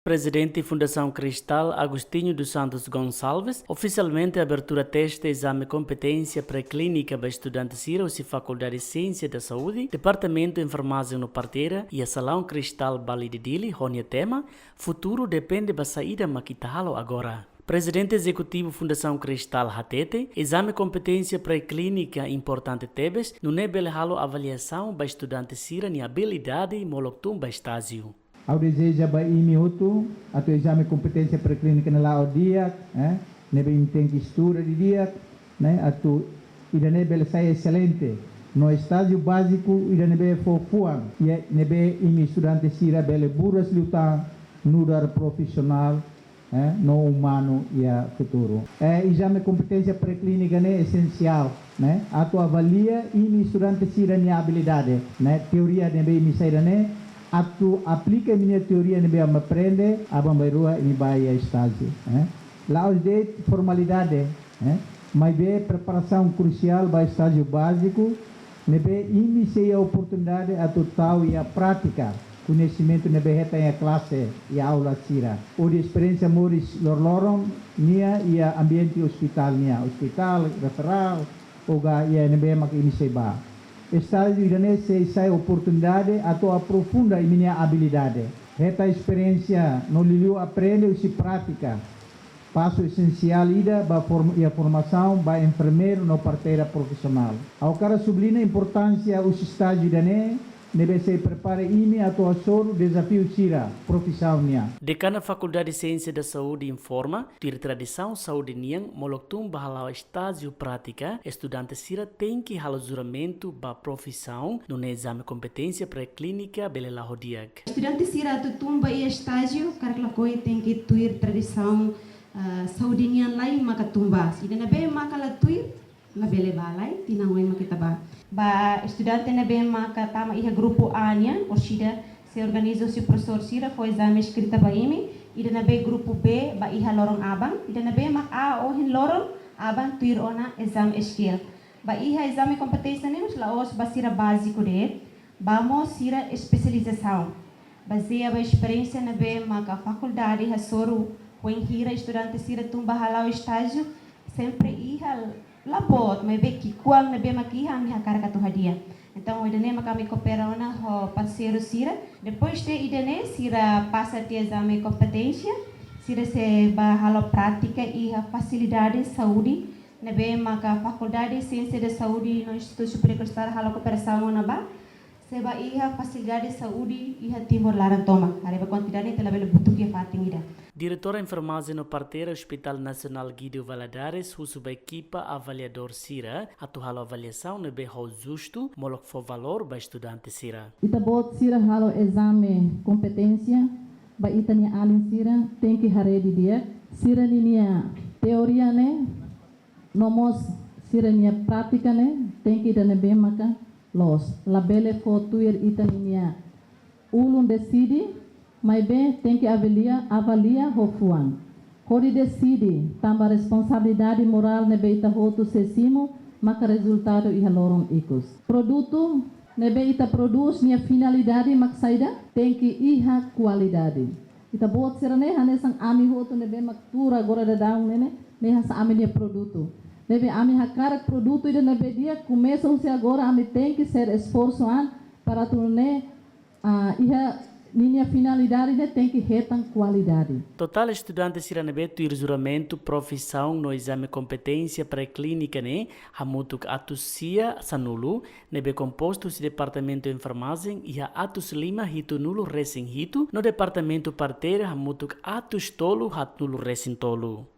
Presidente da Fundação Cristal, Agostinho dos Santos Gonçalves, oficialmente abertura teste exame competência pré-clínica para estudantes CIRA e Faculdade de Ciência da Saúde, Departamento de Enfermagem no Parteira e a Salão Cristal Bali de Dili, Ronia tema, futuro depende da saída maquitalo agora. Presidente Executivo Fundação Cristal Hatete, exame competência pré-clínica importante tebes, não é belehalo avaliação para estudantes CIRA e habilidade e moloctum para estágio. Ao deseja ba imiutu atau exame competência pré-clínica na lao dia, nebe tem que estuda de dia, atau ida nebe sai excelente no estágio básico ida nebe fofuan e nebe imi estudante sira bele buras luta no dar profissional no humano e a futuro. Exame competência pré-clínica é essencial, atau avalia imi estudante sira ni habilidade, teoria nebe imi saída atu aplica minha teoria nebe aprende abang bairua ini bahaya estágio lá os de formalidade mas be preparação crucial para estágio básico nebe iniciar a oportunidade a total e a prática conhecimento nebe reta em classe e aula sira ou de experiência moris lorloron nia e ambiente hospital referral ou ga ia nebe mak iniciar ba estágio irane sai oportunidade atau aprofunda minha habilidade. Esta experiência no liu aprende e se prática. Passo essencial ida a formação para enfermeiro no parteira profissional. Ao cara sublinha a importância do estágio irane deve se prepara imi atau asor desafio sira profissionalnya. Decana Faculdade de Ciência da Saúde informa, ter tradição saúde niang moloktum bahalau estágio prática, estudante sira tem que halo juramento ba profissão no exame competência pré-clínica belela hodiag. Estudante sira tutumba e estágio, karklakoi tem que tuir tradição saúde niang lain maka tumba. Ida nabe maka la tuir na bele balai tinangoi makita ba. Ba estudante na bem maka tama iha grupo A nia, orsida se organiza o professor sira foi exame escrita ba imi, ida na bem grupo B ba iha lorong abang, ida na bem mak A ohin lorong abang tuir ona exame skill. Ba iha exame competência nemos laos ba sira básico de, bamo sira especialização. Baseia ba experiência na bem maka faculdade ha soru, when hira estudante sira tumba halau estágio, sempre iha lapot may beki kuang na be makiha mi hakara katu hadia. Então idane makami coopera ona ho parceiro sira. Depois de idane sira passa te exame competência, sira se ba halo prática e a facilidade de saúde na be maka faculdade de ciência da saúde no Instituto Superior Cristal halo cooperação ona ba se ba iha facilidade de saúde iha Timor Laran toma. Areba quantidade tela bele butuh que fating ida. Diretora enfermagem no Parteira Hospital Nacional Guido Valadares, usa a equipa avaliador Sira, atual avaliação no berro justo, molok for valor para estudante Sira. Ita bot Sira halo exame competência, ba ita ni alin Sira tem que haredi dia. Sira ni teoria ne, nomos Sira ni prática ne, tem que dane bem maka los. Labele for tuir ita ni ulun decide. Mas bem, tem que avalia hofuan. Quando decide, tamba responsabilidade moral ne beita hotu sesimo, maka resultado iha lorong ikos. Produto ne beita produz nia finalidade mak saida, tem que iha qualidade. Ita bot serane hanesang ami hotu ne be mak tura agora da daung ne hasa ami nia produto. Nebe ami hakarak produto ida ne be dia começa se agora ami tem que ser esforço para tu ne iha minha finalidade tem que retar qualidade. Total estudante siranebeto e juramento profissão no exame competência pré-clínica ne hamutuk atusia sanulu nebe composto se departamento de enfermagem e a atus lima hito nulo recém hito no departamento parteira hamutuk atus tolo hat nulo recém tolo.